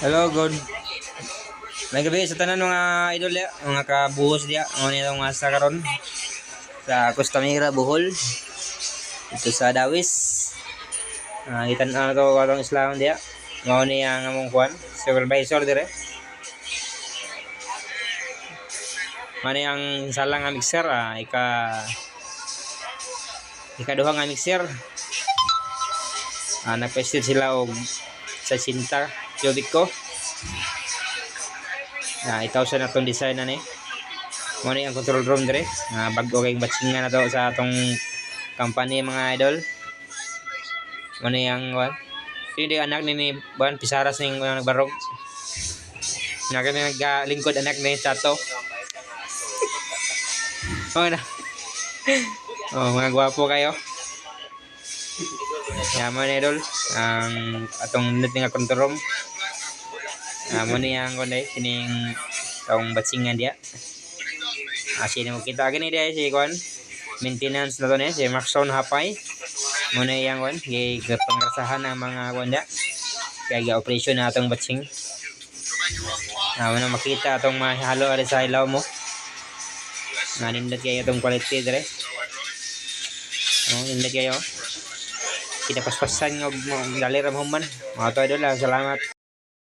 Hello, good. May gabi sa tanan mga idol ya, mga kabuhos dia, ano nitong asa karon sa Costamira, Bohol. Ito sa Dawis. Itan ano to katong Islam dia. Mao ni ang among kuan, supervisor dire. Mani ang salang nga mixer ikaduha nga mixer. Nagpested sila og sa sinta cubic ko. Itaw sa natong design na ni. Mo ni ang control room dire. Bago kay batsingan na to sa atong company mga idol. Mo ni ang hindi anak ni Ban Pisaras ning nagbarog. Naglingkod anak ni Chato. Mga gwapo kayo. Yaman idol ang atong nating nga control room. Mo ni ang kunay kining taong batsingan dia. Sino mo kita gani dia si kon maintenance na to ni si Maxon Hapay. Mo ni yang kon gi pangrasahan ang mga wanda kay operation na atong batsing. Mo na makita atong mahalo ari sa ilaw mo. Nindot kayo itong quality dire. Nindot kayo. Kita paspasan ng galir mo man. Mga to idol, salamat.